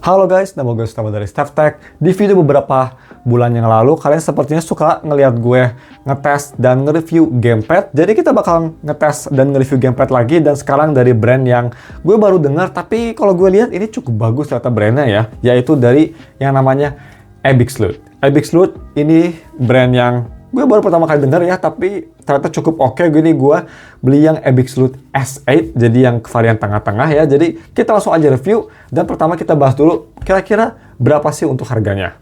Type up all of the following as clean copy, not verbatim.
Halo guys, nama gue Gustavo dari StepTech. Di video beberapa bulan yang lalu, kalian sepertinya suka ngelihat gue ngetes dan nge-review gamepad. Jadi kita bakal ngetes dan nge-review gamepad lagi, dan sekarang dari brand yang gue baru dengar, tapi kalau gue lihat ini cukup bagus ternyata brandnya ya, yaitu dari yang namanya Ebixlute. Ebixlute ini brand yang gue baru pertama kali dengar ya, tapi ternyata cukup oke. Gini, gue beli yang Ebixlute S8, jadi yang varian tengah-tengah ya. Jadi kita langsung aja review, dan pertama kita bahas dulu kira-kira berapa sih untuk harganya.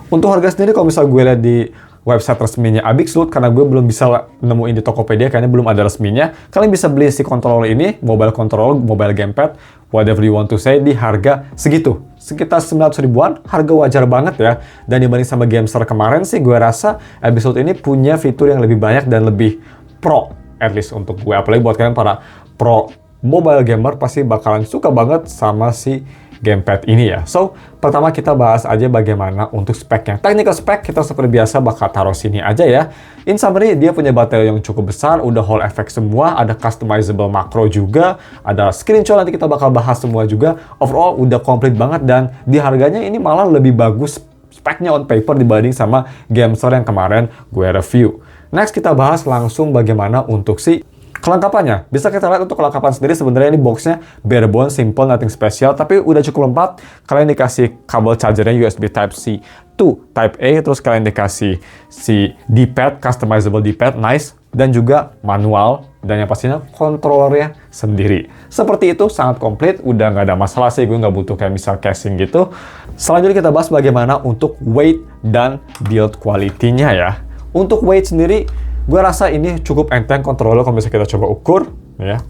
Untuk harga sendiri kalau misal gue lihat di website resminya Ebixlute, karena gue belum bisa nemuin di Tokopedia, kayaknya belum ada resminya. Kalian bisa beli si controller ini, mobile controller, mobile gamepad, whatever you want to say, di harga segitu. Sekitar 900 ribuan, harga wajar banget ya. Dan dibanding sama Gamestar kemarin sih, gue rasa Ebixlute ini punya fitur yang lebih banyak dan lebih pro, at least untuk gue. Apalagi buat kalian para pro mobile gamer, pasti bakalan suka banget sama si gamepad ini ya. So, pertama kita bahas aja bagaimana untuk speknya. Technical spek kita seperti biasa bakal taruh sini aja ya. In summary, dia punya baterai yang cukup besar, udah Hall effect semua, ada customizable makro juga, ada screenshot nanti kita bakal bahas semua juga. Overall udah komplit banget, dan di harganya ini malah lebih bagus speknya on paper dibanding sama Gamestar yang kemarin gue review. Next kita bahas langsung bagaimana untuk si kelengkapannya. Bisa kita lihat untuk kelengkapan sendiri, sebenarnya ini boxnya bare bones, simple, nothing special, tapi udah cukup lengkap. Kalian dikasih kabel chargernya USB Type-C to Type-A, terus kalian dikasih si D-pad, customizable D-pad, nice, dan juga manual, dan yang pastinya controllernya sendiri. Seperti itu, sangat komplit, udah nggak ada masalah sih, gue nggak butuh kayak misal casing gitu. Selanjutnya kita bahas bagaimana untuk weight dan build quality-nya ya. Untuk weight sendiri, gue rasa ini cukup enteng controller kalau misalnya kita coba ukur ya.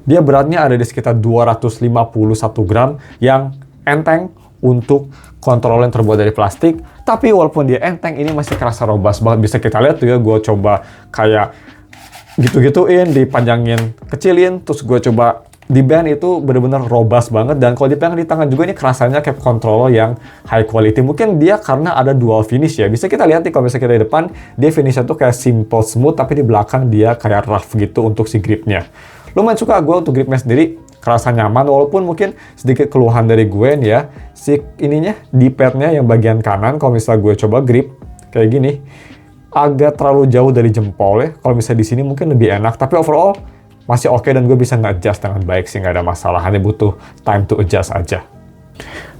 Dia beratnya ada di sekitar 251 gram, yang enteng untuk controller yang terbuat dari plastik. Tapi walaupun dia enteng, ini masih kerasa robust banget. Bisa kita lihat tuh ya, gue coba kayak gitu-gituin, dipanjangin, kecilin, terus gue coba di band, itu bener-bener robust banget. Dan kalau dipegang di tangan juga, ini kerasanya kayak controller yang high quality. Mungkin dia karena ada dual finish ya. Bisa kita lihat nih, kalau misalnya kita di depan, dia finishnya tuh kayak simple smooth, tapi di belakang dia kayak rough gitu untuk si gripnya. Lumayan suka gue untuk gripnya sendiri, kerasa nyaman. Walaupun mungkin sedikit keluhan dari gue nih ya, si ininya, D-pad-nya yang bagian kanan, kalau misalnya gue coba grip kayak gini, agak terlalu jauh dari jempol ya. Kalau misalnya di sini mungkin lebih enak, tapi overall masih oke, dan gue bisa nge-adjust dengan baik sih, nggak ada masalah. Hanya butuh time to adjust aja.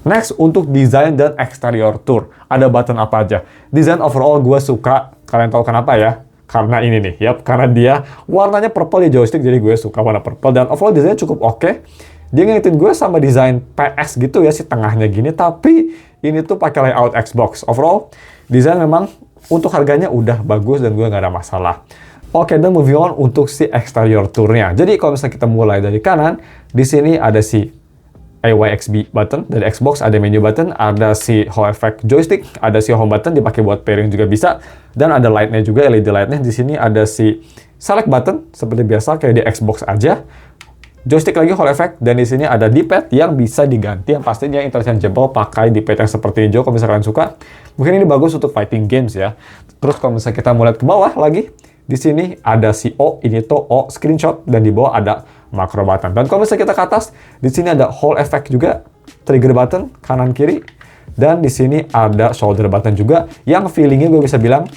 Next, untuk desain dan exterior tour. Ada button apa aja? Desain overall gue suka. Kalian tahu kenapa ya? Karena ini nih, yap, karena dia warnanya purple di joystick, jadi gue suka warna purple. Dan overall desainnya cukup oke. Dia ngingetin gue sama desain PS gitu ya, si tengahnya gini. Tapi ini tuh pakai layout Xbox. Overall, desain memang untuk harganya udah bagus, dan gue nggak ada masalah. Oke, dan moving on untuk si exterior tour-nya. Jadi kalau misalnya kita mulai dari kanan, di sini ada si AYXB button dari Xbox, ada menu button, ada si Hall effect joystick, ada si home button dipakai buat pairing juga bisa, dan ada light-nya juga, LED light-nya. Di sini ada si select button seperti biasa kayak di Xbox aja. Joystick lagi Hall effect, dan di sini ada D-pad yang bisa diganti, yang pastinya interchangeable pakai D-pad yang seperti hijau kalau misalnya kalian suka. Mungkin ini bagus untuk fighting games ya. Terus kalau misalnya kita mulai ke bawah lagi, di sini ada si O, ini tuh O screenshot, dan di bawah ada macro button. Dan kalau misalnya kita ke atas, di sini ada Hall effect juga, trigger button kanan kiri, dan di sini ada shoulder button juga, yang feelingnya gue bisa bilang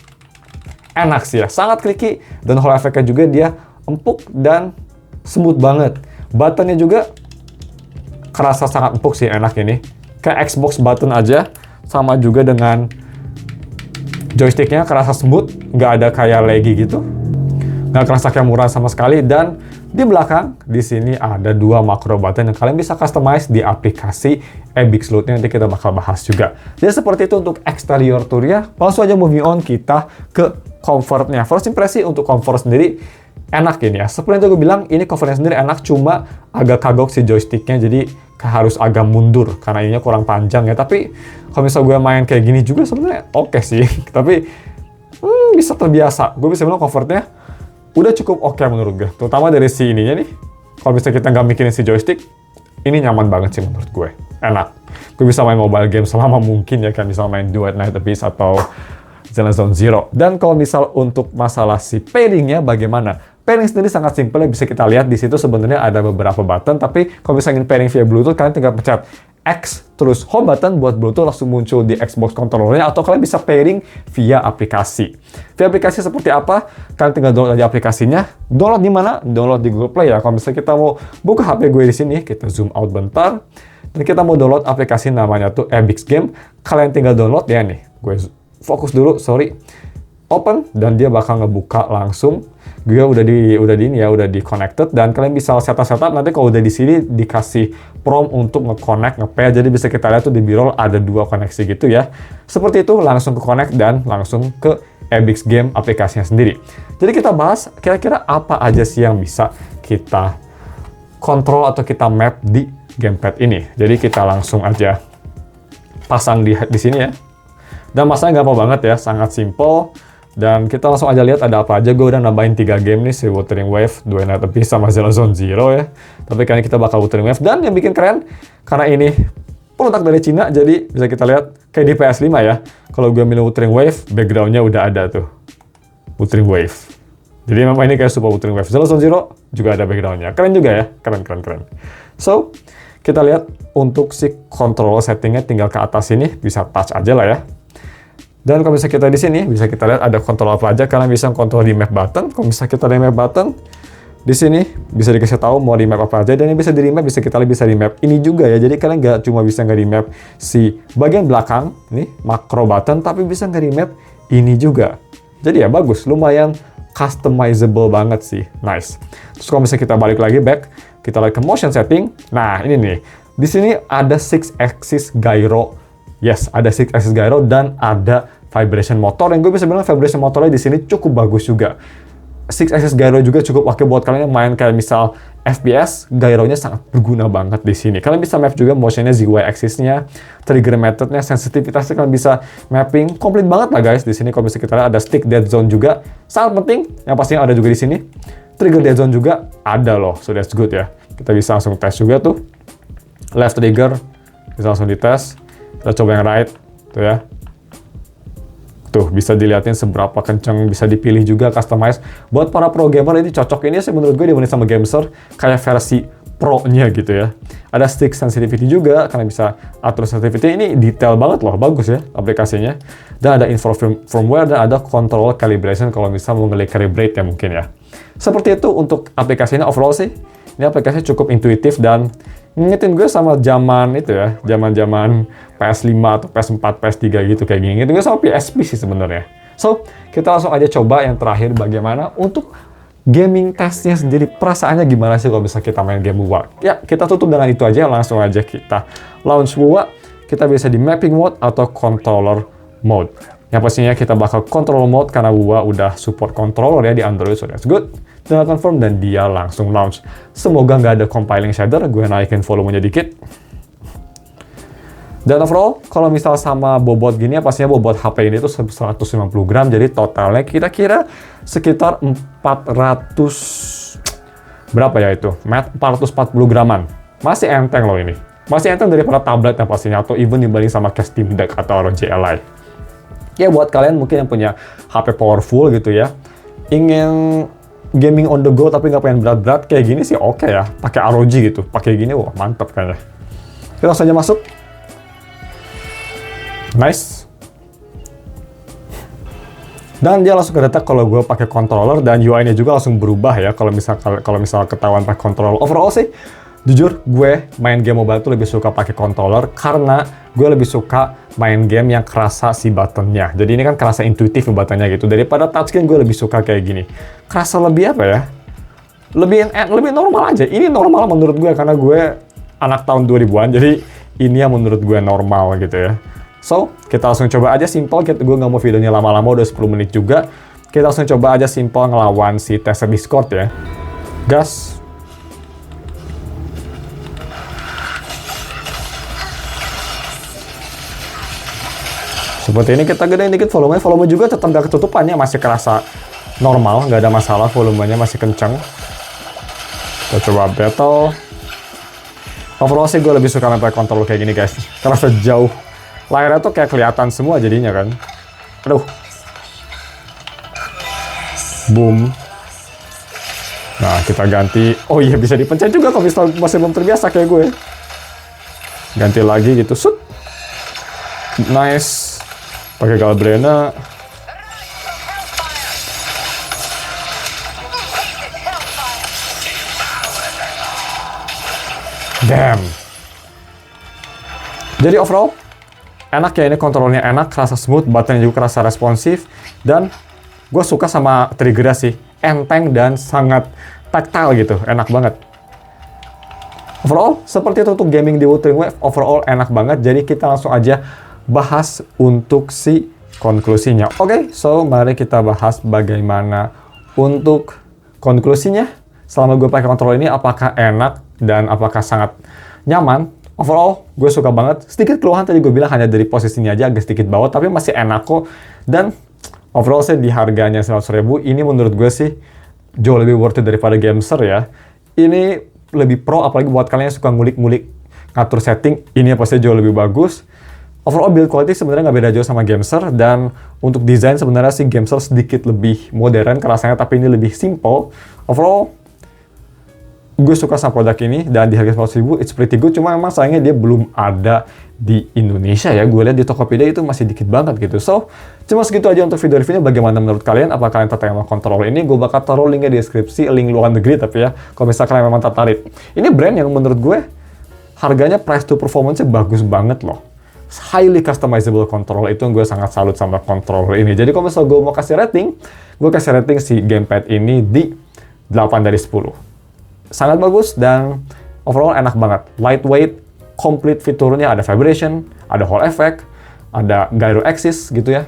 enak sih ya, sangat clicky, dan Hall effect-nya juga dia empuk dan smooth banget. Buttonnya juga kerasa sangat empuk sih, enak ini. Kayak Xbox button aja, sama juga dengan joysticknya kerasa smooth, nggak ada kayak laggy gitu, nggak kerasa kayak murah sama sekali. Dan di belakang di sini ada dua macro button yang kalian bisa customize di aplikasi Ebixlute, nanti kita bakal bahas juga. Jadi seperti itu untuk exterior tour-nya. Langsung aja moving on kita ke comfort-nya. First impression untuk comfort sendiri enak ini ya. Seperti yang gue bilang, ini comfort-nya sendiri enak, cuma agak kagok si joysticknya, jadi harus agak mundur karena ininya kurang panjang ya. Tapi kalau misalnya gue main kayak gini juga sebenarnya oke sih. Tapi bisa terbiasa. Gue bisa bilang comfortnya udah cukup oke menurut gue. Terutama dari si ininya nih. Kalau misalnya kita nggak mikirin si joystick, ini nyaman banget sih menurut gue. Enak. Gue bisa main mobile game selama mungkin ya, kan bisa main Duet Night Abyss atau Zone Zero. Dan kalau misal untuk masalah si pairingnya bagaimana? Pairing sendiri sangat simpel ya, bisa kita lihat di situ sebenarnya ada beberapa button, tapi kalau misalnya ingin pairing via Bluetooth, kalian tinggal pencet X terus home button buat Bluetooth langsung muncul di Xbox controllernya, atau kalian bisa pairing via aplikasi. Via aplikasi seperti apa? Kalian tinggal download aja aplikasinya. Download di mana? Download di Google Play ya. Kalau misalnya kita mau buka HP gue di sini, kita zoom out bentar. Dan kita mau download aplikasi namanya tuh Epic Game. Kalian tinggal download ya nih. Gue fokus dulu, sorry. Open dan dia bakal ngebuka langsung. Gue udah di connected, dan kalian bisa setup nanti kalau udah di sini dikasih prompt untuk nge-connect, nge-pair. Jadi bisa kita lihat tuh di B-roll ada 2 koneksi gitu ya. Seperti itu, langsung ke connect dan langsung ke Epic Game aplikasinya sendiri. Jadi kita bahas kira-kira apa aja sih yang bisa kita kontrol atau kita map di gamepad ini. Jadi kita langsung aja pasang di sini ya. Dan masanya gampang banget ya, sangat simple. Dan kita langsung aja lihat ada apa aja. Gue udah nambahin 3 game nih, si Wuthering Waves, Duel Night Abyss, sama Zero Zone Zero ya. Tapi kali ini kita bakal Wuthering Waves. Dan yang bikin keren, karena ini produk dari Cina, jadi bisa kita lihat kayak di PS5 ya. Kalau gue milih Wuthering Waves, background-nya udah ada tuh. Wuthering Waves. Jadi memang ini kayak super Wuthering Waves. Zero Zone Zero juga ada background-nya. Keren juga ya, keren. So, kita lihat untuk si controller settingnya tinggal ke atas ini, bisa touch aja lah ya. Dan kalau misalnya kita di sini, bisa kita lihat ada kontrol apa aja. Kalian bisa kontrol di map button. Kalau misalnya kita di map button, di sini bisa dikasih tahu mau di map apa aja. Dan yang bisa di remap, bisa di map ini juga ya. Jadi kalian nggak cuma bisa nge map si bagian belakang, nih macro button, tapi bisa nge map ini juga. Jadi ya bagus, lumayan customizable banget sih, nice. Terus kalau misalnya kita balik lagi back, kita lihat ke motion setting. Nah ini nih, di sini ada 6 axis gyro. Yes, ada 6 axis gyro dan ada vibration motor, yang gue bisa bilang vibration motornya di sini cukup bagus juga. 6 axis gyro juga cukup oke buat kalian yang main kayak misal FPS, gyronya sangat berguna banget di sini. Kalian bisa map juga motionnya, ZY axisnya, trigger methodnya, sensitivitasnya kalian bisa mapping, komplit banget lah guys. Di sini kalau bisa kita lihat ada stick dead zone juga, sangat penting. Yang pastinya ada juga di sini. Trigger dead zone juga ada loh, so that's good ya. Kita bisa langsung tes juga tuh. Left trigger, bisa langsung dites. Kita coba yang right, tuh ya. Tuh, bisa dilihatin seberapa kenceng, bisa dipilih juga, customize. Buat para pro gamer ini cocok, ini sih menurut gue dibanding sama Gamester, kayak versi pro-nya gitu ya. Ada stick sensitivity juga, kalian bisa atur sensitivity, ini detail banget loh, bagus ya aplikasinya. Dan ada info firmware, dan ada control calibration kalau misal mau calibrate ya mungkin ya. Seperti itu untuk aplikasinya overall sih. Ini aplikasi cukup intuitif dan ngingetin gue sama zaman itu ya, zaman PS5 atau PS4, PS3 gitu kayak gini. Ngingetin gue sama PSP sih sebenarnya. So, kita langsung aja coba yang terakhir bagaimana untuk gaming testnya sendiri. Perasaannya gimana sih kalau bisa kita main game WoW? Ya, kita tutup dengan itu aja, langsung aja kita launch WoW. Kita bisa di mapping mode atau controller mode. Yang pastinya kita bakal controller mode karena WoW udah support controller ya di Android, so that's good. Tinggal confirm dan dia langsung launch. Semoga nggak ada compiling shader, gue naikin volumenya dikit. Dan overall, kalau misal sama bobot gini, pastinya bobot HP ini tuh 150 gram, jadi totalnya kira-kira sekitar 400, berapa ya itu? 440 graman. Masih enteng loh ini. Masih enteng daripada tablet yang pastinya, atau even dibanding sama kayak Steam Deck atau ROG Ally. Ya buat kalian mungkin yang punya HP powerful gitu ya, ingin gaming on the go tapi nggak pengen berat-berat kayak gini sih oke ya, pakai ROG gitu, pakai gini wah mantap kayaknya. Kita langsung aja masuk. Nice. Dan dia langsung kedetek kalau gue pakai controller, dan UI-nya juga langsung berubah ya kalau misal ketahuan pakai controller. Overall sih, jujur gue main game mobile tuh lebih suka pakai controller karena gue lebih suka main game yang kerasa si buttonnya. Jadi ini kan kerasa intuitif buttonnya gitu. Daripada touchscreen gue lebih suka kayak gini. Kerasa lebih apa ya? Lebih normal aja. Ini normal menurut gue karena gue anak tahun 2000-an. Jadi ini yang menurut gue normal gitu ya. So, kita langsung coba aja simple. Gue nggak mau videonya lama-lama, udah 10 menit juga. Kita langsung coba aja simple ngelawan si tester Discord ya. Gas. Seperti ini kita gedein dikit volume juga tetap nggak ketutupannya, masih kerasa normal, nggak ada masalah, volumenya masih kenceng. Kita coba battle. Overall sih gue lebih suka main pakai controller kayak gini guys, karena sejauh layarnya tuh kayak kelihatan semua jadinya kan. Aduh. Boom. Nah kita ganti, oh iya bisa dipencet juga kalau misal masih belum terbiasa kayak gue. ganti lagi gitu, shoot. Nice. Pakai Galbrena. Damn. Jadi overall enak ya, ini kontrolnya enak, kerasa smooth, buttonnya juga kerasa responsif, dan gue suka sama triggernya sih, enteng dan sangat tactile gitu, enak banget. Overall, seperti itu untuk gaming di Wuthering Waves, overall enak banget, jadi kita langsung aja bahas untuk si konklusinya. Oke, so mari kita bahas bagaimana untuk konklusinya. Selama gue pakai kontrol ini, apakah enak dan apakah sangat nyaman? Overall, gue suka banget. Sedikit keluhan tadi gue bilang hanya dari posisinya aja agak sedikit bawah, tapi masih enak kok. Dan overall sih di harganya 100.000, ini menurut gue sih jauh lebih worth it daripada Gameser ya. Ini lebih pro, apalagi buat kalian yang suka ngulik-ngulik ngatur setting, ini pasti jauh lebih bagus. Overall build quality sebenarnya nggak beda jauh sama Gameser, dan untuk desain sebenarnya sih Gameser sedikit lebih modern kerasanya, tapi ini lebih simple. Overall, gue suka sama produk ini, dan di harga 100.000 it's pretty good, cuma emang sayangnya dia belum ada di Indonesia ya. Gue lihat di Tokopedia itu masih dikit banget gitu. So, cuma segitu aja untuk video reviewnya. Bagaimana menurut kalian? Apa kalian tertarik sama kontrol ini? Gue bakal taruh linknya di deskripsi, link luar negeri tapi ya, kalau misalnya kalian memang tertarik. Ini brand yang menurut gue harganya price to performance-nya bagus banget loh. Highly customizable control, itu gue sangat salut sama controller ini. Jadi kalau misalnya gue mau kasih rating, gue kasih rating si gamepad ini di 8 dari 10. Sangat bagus dan overall enak banget. Lightweight, complete fiturnya, ada vibration, ada Hall effect, ada gyro axis gitu ya.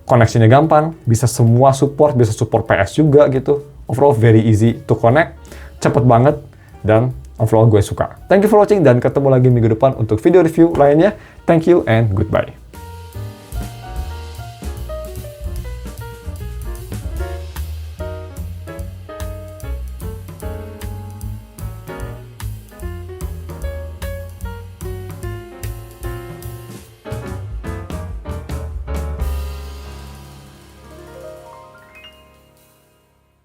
Koneksinya gampang, bisa semua support, bisa support PS juga gitu. Overall very easy to connect, cepet banget, dan overall gue suka. Thank you for watching, dan ketemu lagi minggu depan untuk video review lainnya. Thank you and goodbye.